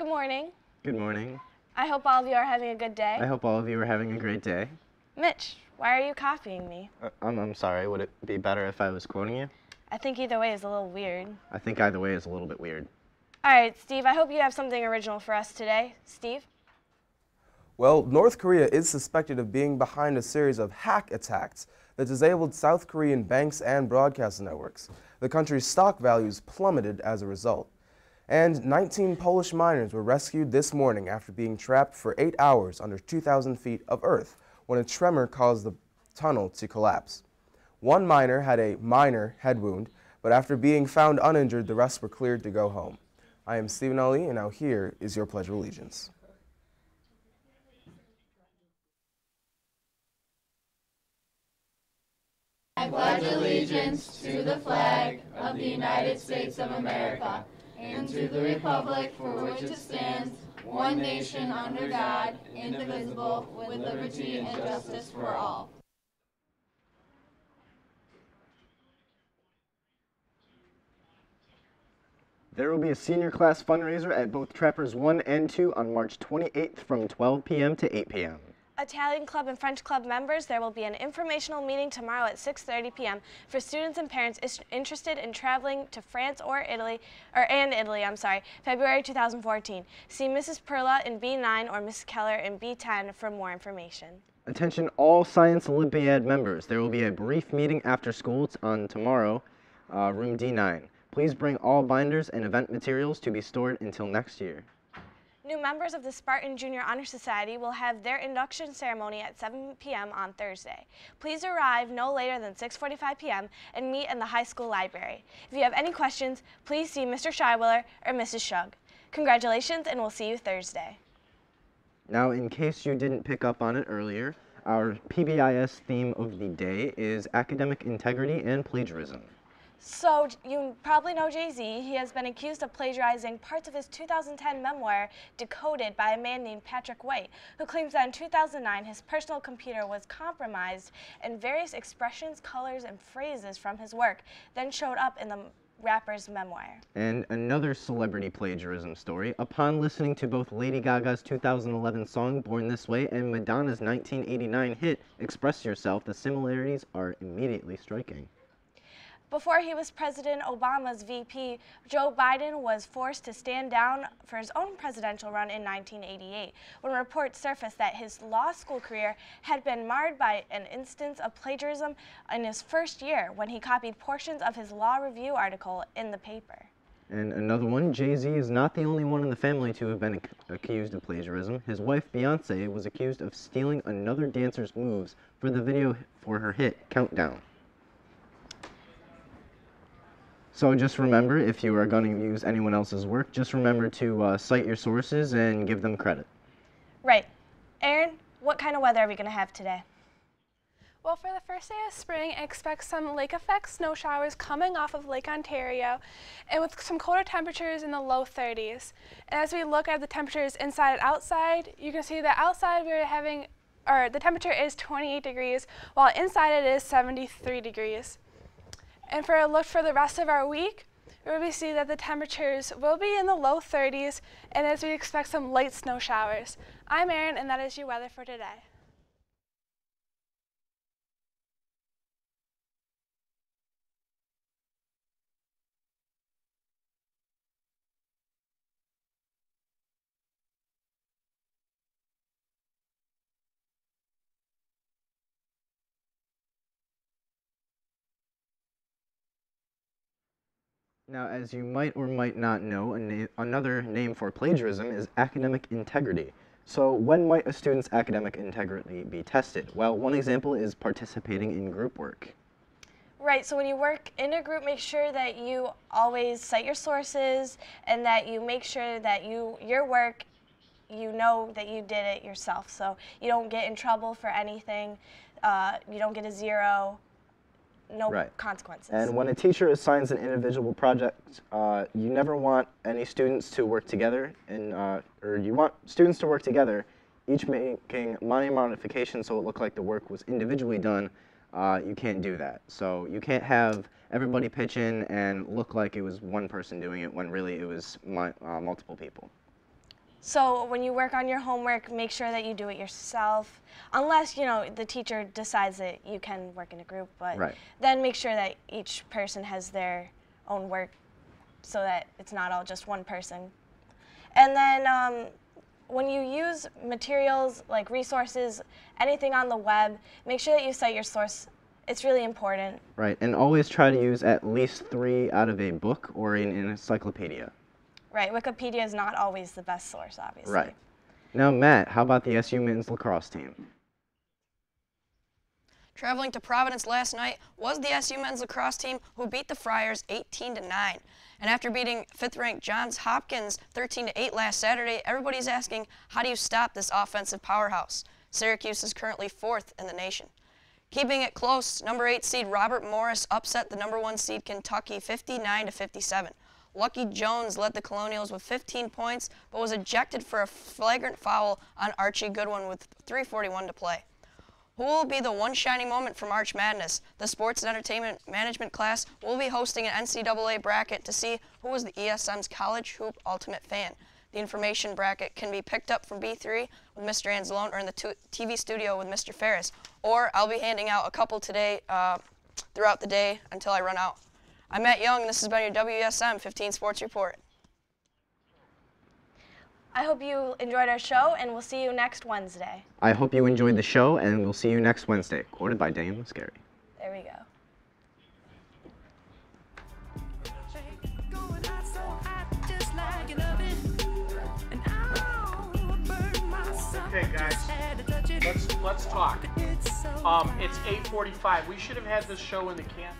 Good morning. Good morning. I hope all of you are having a good day. I hope all of you are having a great day. Mitch, why are you copying me? I'm sorry, would it be better if I was quoting you? I think either way is a little weird. I think either way is a little bit weird. All right, Steve, I hope you have something original for us today. Steve? Well, North Korea is suspected of being behind a series of hack attacks that disabled South Korean banks and broadcast networks. The country's stock values plummeted as a result. And 19 Polish miners were rescued this morning after being trapped for 8 hours under 2,000 feet of earth when a tremor caused the tunnel to collapse. One miner had a minor head wound, but after being found uninjured, the rest were cleared to go home. I am Stephen Ali, and now here is your Pledge of Allegiance. I pledge allegiance to the flag of the United States of America and to the republic for which it stands, one nation under God, indivisible, with liberty and justice for all. There will be a senior class fundraiser at both Trappers 1 and 2 on March 28th from 12 p.m. to 8 p.m. Italian Club and French Club members, there will be an informational meeting tomorrow at 6:30 p.m. for students and parents interested in traveling to France or Italy, February 2014. See Mrs. Perla in B9 or Mrs. Keller in B10 for more information. Attention all Science Olympiad members. There will be a brief meeting after school on tomorrow, room D9. Please bring all binders and event materials to be stored until next year. New members of the Spartan Junior Honor Society will have their induction ceremony at 7 p.m. on Thursday. Please arrive no later than 6:45 p.m. and meet in the high school library. If you have any questions, please see Mr. Scheiwiller or Mrs. Shug. Congratulations, and we'll see you Thursday. Now, in case you didn't pick up on it earlier, our PBIS theme of the day is academic integrity and plagiarism. So, you probably know Jay-Z. He has been accused of plagiarizing parts of his 2010 memoir, Decoded, by a man named Patrick White, who claims that in 2009 his personal computer was compromised and various expressions, colors, and phrases from his work then showed up in the rapper's memoir. And another celebrity plagiarism story. Upon listening to both Lady Gaga's 2011 song, Born This Way, and Madonna's 1989 hit, Express Yourself, the similarities are immediately striking. Before he was President Obama's VP, Joe Biden was forced to stand down for his own presidential run in 1988, when reports surfaced that his law school career had been marred by an instance of plagiarism in his first year when he copied portions of his law review article in the paper. And another one, Jay-Z is not the only one in the family to have been accused of plagiarism. His wife, Beyonce, was accused of stealing another dancer's moves for the video for her hit, Countdown. So just remember, if you are going to use anyone else's work, just remember to cite your sources and give them credit. Right. Aaron, what kind of weather are we going to have today? Well, for the first day of spring, expect some lake effect snow showers coming off of Lake Ontario, and with some colder temperatures in the low 30s. And as we look at the temperatures inside and outside, you can see that outside we're having, the temperature is 28 degrees, while inside it is 73 degrees. And for a look for the rest of our week, we see that the temperatures will be in the low 30s, and as we expect some light snow showers. I'm Erin, and that is your weather for today. Now, as you might or might not know, another name for plagiarism is academic integrity. So when might a student's academic integrity be tested? Well, one example is participating in group work. Right, so when you work in a group, make sure that you always cite your sources and that you make sure that your work, you know that you did it yourself. So you don't get in trouble for anything, you don't get a 0. No consequences. And when a teacher assigns an individual project, you never want any students to work together, or you want students to work together, each making minor modifications so it looked like the work was individually done. You can't do that. So you can't have everybody pitch in and look like it was one person doing it when really it was multiple people. So when you work on your homework, make sure that you do it yourself, unless, you know, the teacher decides that you can work in a group, but then make sure that each person has their own work so that it's not all just one person. And then when you use materials like resources, anything on the web, make sure that you cite your source. It's really important. Right, and always try to use at least 3 out of a book or an encyclopedia. Right, Wikipedia is not always the best source, obviously. Right. Now, Matt, how about the SU men's lacrosse team? Traveling to Providence last night was the SU men's lacrosse team, who beat the Friars 18-9. And after beating 5th-ranked Johns Hopkins 13-8 last Saturday, everybody's asking, how do you stop this offensive powerhouse? Syracuse is currently 4th in the nation. Keeping it close, number 8 seed Robert Morris upset the number 1 seed Kentucky 59-57. Lucky Jones led the Colonials with 15 points, but was ejected for a flagrant foul on Archie Goodwin with 3:41 to play. Who will be the one shining moment for March Madness? The Sports and Entertainment Management class will be hosting an NCAA bracket to see who is the ESM's College Hoop Ultimate Fan. The information bracket can be picked up from B3 with Mr. Anzalone or in the TV studio with Mr. Ferris. Or I'll be handing out a couple today throughout the day until I run out. I'm Matt Young, and this has been your WSM 15 Sports Report. I hope you enjoyed our show, and we'll see you next Wednesday. I hope you enjoyed the show, and we'll see you next Wednesday. Quoted by Dame Mascari. There we go. Okay, guys, let's talk. It's 8:45. We should have had this show in the can.